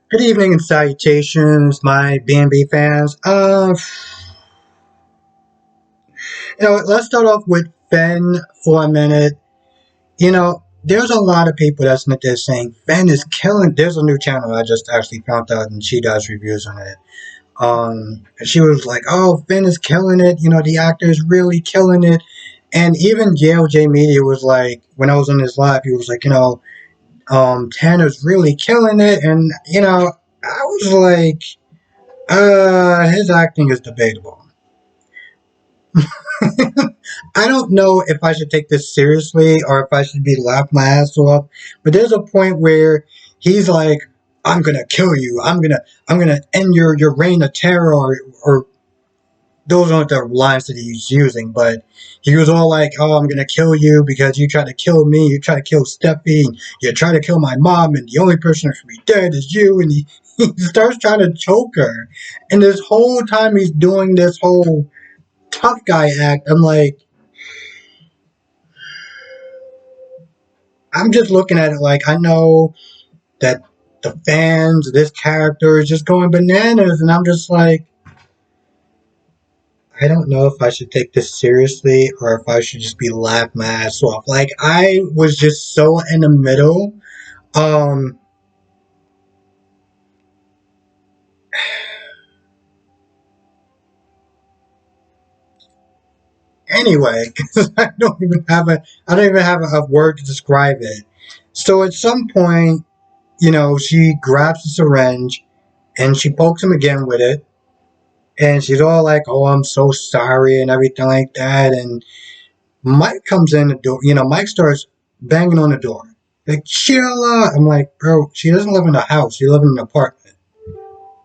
Good evening and salutations, my B&B fans. Let's start off with Finn for a minute. There's a lot of people that's not there saying Finn is killing. There's a new channel I just actually found out, and she does reviews on it. And she was like, "Oh, Finn is killing it. The actor is really killing it." And even JLJ Media was like, when I was on his live, he was like, Tanner's really killing it, and I was like. His acting is debatable. I don't know if I should take this seriously or if I should be laughing my ass off. But there's a point where he's like, "I'm gonna kill you. I'm gonna end your reign of terror." Or those aren't the lines that he's using, but he was all like, "Oh, I'm gonna kill you because you tried to kill me. You tried to kill Steffi. And you tried to kill my mom, and the only person that should be dead is you." And he starts trying to choke her, and this whole time he's doing this whole tough guy act. I'm like, I'm just looking at it like I know that the fans, this character is just going bananas, and I'm just like, I don't know if I should take this seriously or if I should just be laughing my ass off. Like I was just so in the middle. Um. Anyway, because I don't even have a word to describe it. So at some point, she grabs the syringe and she pokes him again with it. And she's all like, "Oh, I'm so sorry," and everything like that. And Mike comes in the door. Mike starts banging on the door. Like, "Sheila!" I'm like, "Bro, she doesn't live in a house. She lives in an apartment.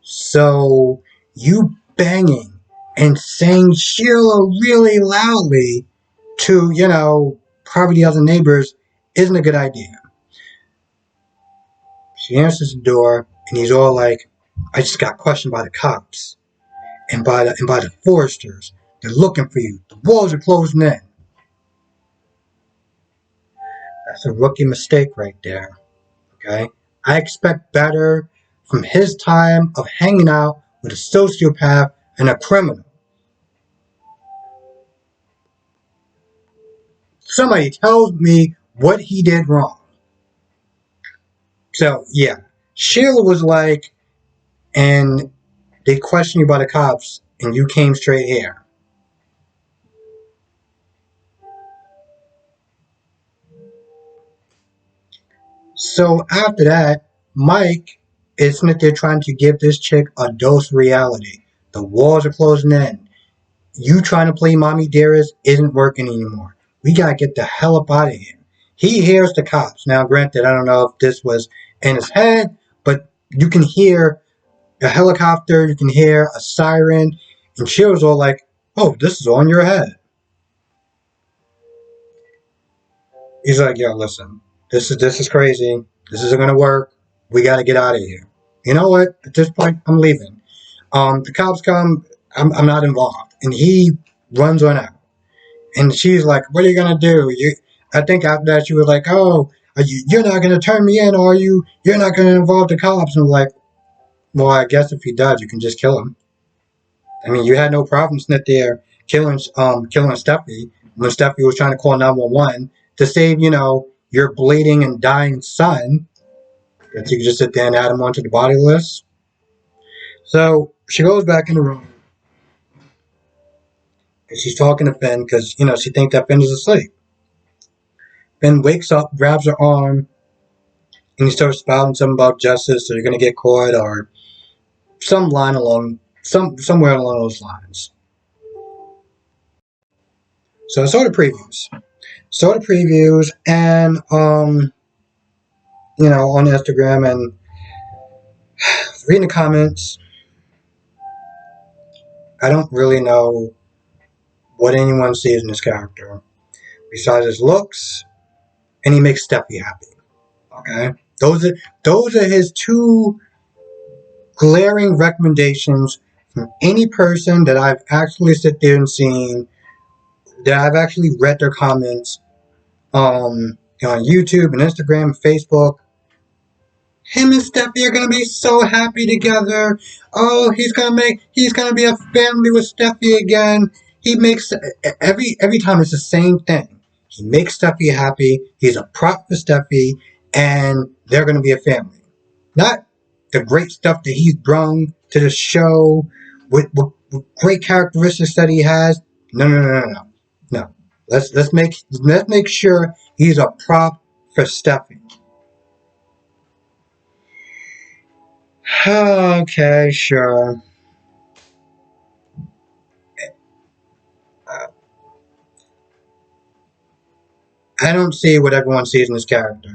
So you banging and saying Sheila really loudly to, probably the other neighbors isn't a good idea." She answers the door and he's all like, "I just got questioned by the cops and by the foresters. They're looking for you. The walls are closing in." That's a rookie mistake right there. Okay? I expect better from his time of hanging out with a sociopath and a criminal. Somebody tells me what he did wrong. So, yeah. Sheila was like, and they questioned you by the cops, and you came straight here. So, after that, Mike is sitting there trying to give this chick a dose of reality. The walls are closing in. You trying to play mommy dearest isn't working anymore. We gotta get the hell up out of here. He hears the cops. Now, granted, I don't know if this was in his head, but you can hear a helicopter, you can hear a siren, and she was all like, "Oh, this is all in your head." He's like, "Yo, listen, this is crazy. This isn't gonna work. We gotta get out of here." You know what? At this point, I'm leaving. The cops come. I'm not involved, and he runs on out. And she's like, "What are you gonna do?" I think after that she was like, "Oh, you're not gonna turn me in, are you? You're not gonna involve the cops." And I'm like, "Well, I guess if he does, you can just kill him. I mean, you had no problem sitting there killing Steffi when Steffi was trying to call 911 to save, your bleeding and dying son. That you could just sit there and add him onto the body list." So she goes back in the room and she's talking to Finn because she thinks that Finn is asleep. Finn wakes up, grabs her arm, and he starts spouting something about justice, or you're gonna get caught, or somewhere along those lines. So I saw the previews, and on Instagram and reading the comments. I don't really know what anyone sees in this character besides his looks, and he makes Steffi happy. Okay, those are those are his two glaring recommendations from any person that I've actually sit there and seen, that I've actually read their comments on YouTube and Instagram and Facebook. him and Steffi are gonna be so happy together. Oh, he's gonna be a family with Steffi again. He makes every time it's the same thing. He makes Steffi happy. He's a prop for Steffi, and they're gonna be a family. Not the great stuff that he's brought to the show with great characteristics that he has. No, no, no, no, no, no. Let's make sure he's a prop for Steffi. Okay, sure. Uh, I don't see what everyone sees in this character.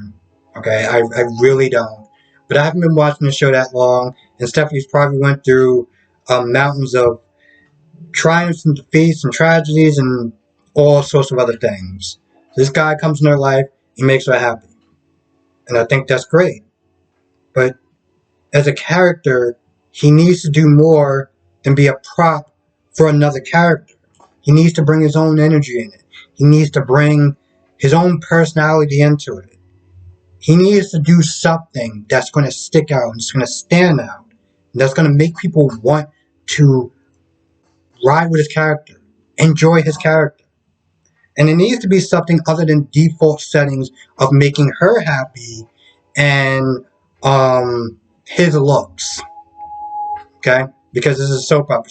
Okay, I really don't. But I haven't been watching the show that long, and Stephanie's probably went through mountains of triumphs and defeats and tragedies and all sorts of other things. This guy comes in her life, he makes her happy. And I think that's great. But as a character, he needs to do more than be a prop for another character. He needs to bring his own energy in it. He needs to bring his own personality into it. He needs to do something that's going to stick out and it's going to stand out. And that's going to make people want to ride with his character, enjoy his character. And it needs to be something other than default settings of making her happy and his looks. Okay? Because this is a soap opera.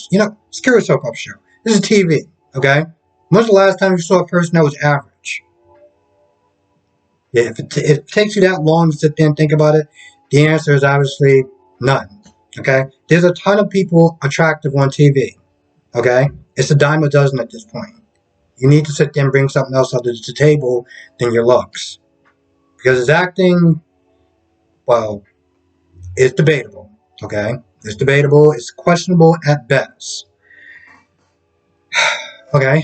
Screw a soap opera show. This is TV. Okay? When's the last time you saw a person that was average? Yeah, if it takes you that long to sit there and think about it, the answer is obviously none. Okay? There's a ton of people attractive on TV. Okay? It's a dime a dozen at this point. You need to sit there and bring something else to the table than your looks. Because his acting, well, it's debatable. Okay? It's debatable. It's questionable at best. Okay.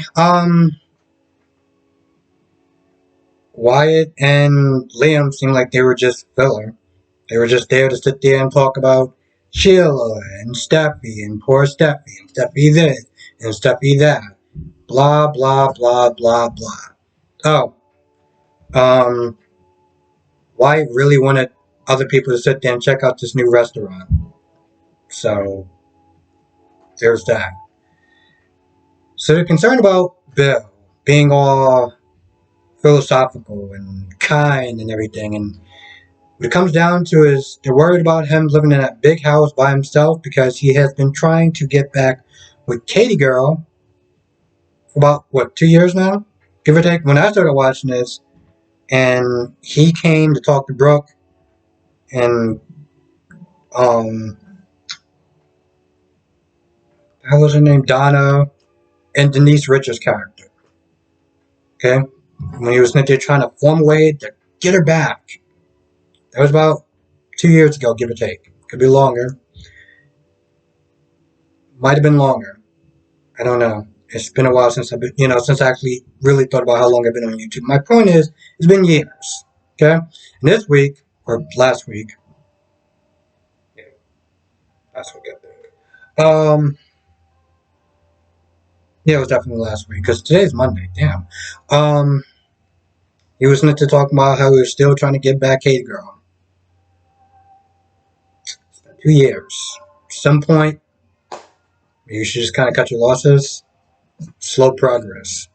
Wyatt and Liam seemed like they were just filler. They were just there to sit there and talk about Sheila and Steffi and poor Steffi and Steffi this and Steffi that. Blah blah blah blah blah. Oh, um, Wyatt really wanted other people to sit there and check out this new restaurant. So there's that. So they're concerned about Bill being all philosophical and kind and everything. And what it comes down to is they're worried about him living in that big house by himself because he has been trying to get back with Katie Girl for about, 2 years now? Give or take. When I started watching this, and he came to talk to Brooke and, how was her name? Donna and Denise Richards' character. Okay? When he was there trying to form a way to get her back. That was about 2 years ago, give or take. Could be longer. Might have been longer. I don't know. It's been a while since I've been, since I actually really thought about how long I've been on YouTube. My point is, it's been years. Okay? And this week, or last week, yeah, last week I think. Yeah, it was definitely last week, because today's Monday, damn. Um, he was meant to talk about how he was still trying to get back Katie Girl. It's been 2 years. At some point, you should just kind of cut your losses. Slow progress.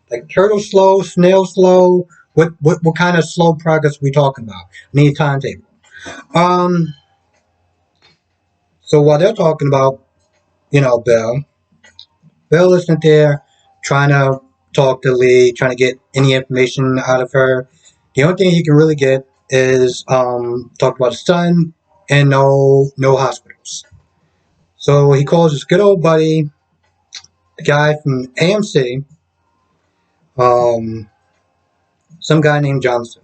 Like turtle slow, snail slow. What kind of slow progress are we talking about? I need a timetable. Um. So while they're talking about, Bill isn't there trying to talk to Lee, trying to get any information out of her. The only thing he can really get is talk about his son and no hospitals. So he calls his good old buddy, the guy from AMC, um, some guy named Johnson.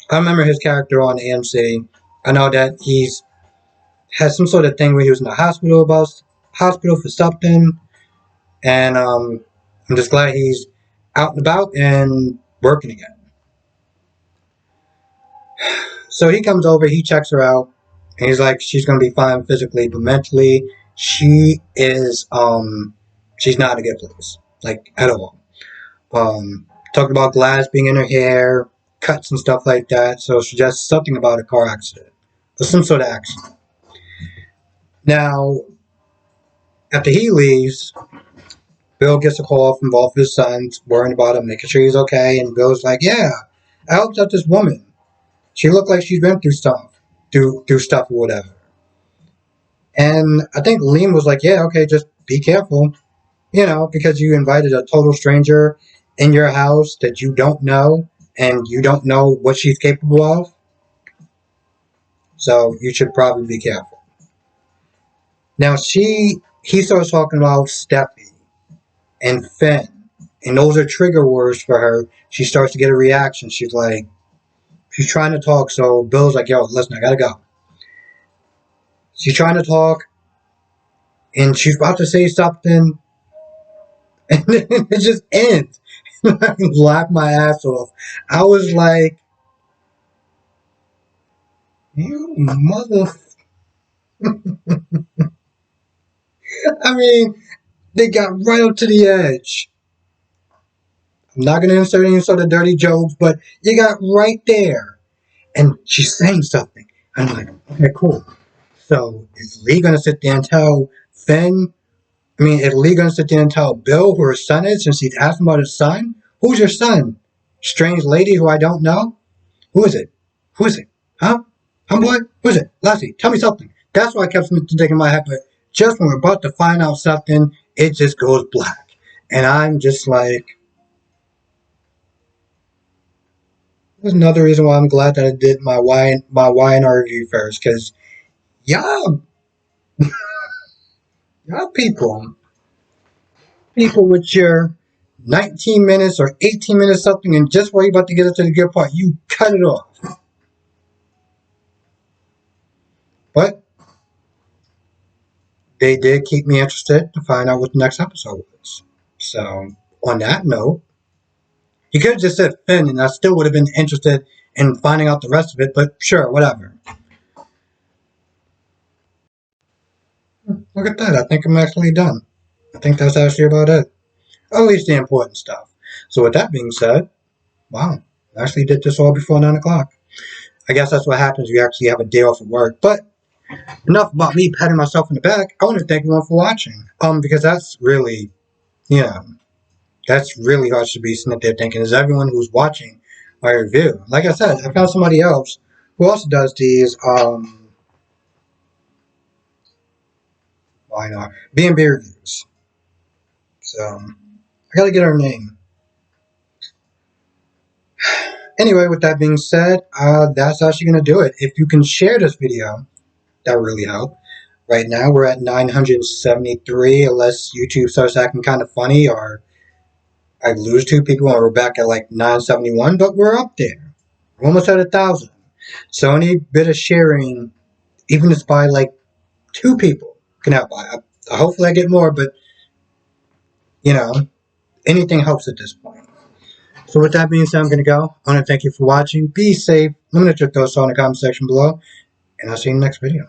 I remember his character on AMC. I know that he's had some sort of thing where he was in the hospital for something, and I'm just glad he's out and about and working again. So he comes over, he checks her out, and he's like, she's gonna be fine physically, but mentally, she's not in a good place, like at all. Talking about glass being in her hair, cuts and stuff like that. So it's just something about a car accident or some sort of accident. Now, after he leaves, Bill gets a call from both of his sons, worrying about him, making sure he's okay. And Bill's like, "Yeah, I helped out this woman. She looked like she's been through stuff, through stuff or whatever." And I think Liam was like, "Yeah, okay, just be careful, because you invited a total stranger in your house that you don't know, and you don't know what she's capable of. So you should probably be careful." Now he starts talking about Steffi and Finn, and those are trigger words for her. She starts to get a reaction. She's trying to talk, so Bill's like, "Yo, listen, I gotta go." She's trying to talk, and she's about to say something, and then it just ends. I laughed my ass off. I was like, "You mother..." I mean, they got right up to the edge. I'm not going to insert any sort of dirty jokes, but you got right there. And she's saying something. I'm like, okay, cool. So is Lee going to sit there and tell Finn? Is Lee going to sit there and tell Bill who her son is since he's asking about his son? Who's your son? Strange lady who I don't know? Who is it? Who is it? Huh? What? Who is it? Lassie, tell me something. That's why I kept thinking in my head, but just when we're about to find out something, it just goes black. And I'm just like, there's another reason why I'm glad that I did my Y&R review first, because y'all, y'all people with your 19 minutes or 18 minutes something, and just while you're about to get into the good part, you cut it off. But they did keep me interested to find out what the next episode was. So, on that note, you could have just said Finn, and I still would have been interested in finding out the rest of it, but sure, whatever. Look at that. I think I'm actually done. I think that's actually about it. At least the important stuff. So with that being said, wow, I actually did this all before 9 o'clock. I guess that's what happens. You actually have a day off of work. But enough about me patting myself in the back. I want to thank everyone for watching. Because that's really, that's really hard to be sitting there thinking, is everyone who's watching my review? Like I said, I found somebody else who also does these, why not, B&B reviews. So, I gotta get her name. Anyway, with that being said, that's actually going to do it. If you can share this video, that would really help. Right now, we're at 973, unless YouTube starts acting kind of funny or I lose 2 people and we're back at like 971, but we're up there. We're almost at 1,000. So any bit of sharing, even if it's by like 2 people, can help. Hopefully I get more, but, anything helps at this point. So with that being said, I'm going to go. I want to thank you for watching. Be safe. Let me know your thoughts in the comment section below. And I'll see you in the next video.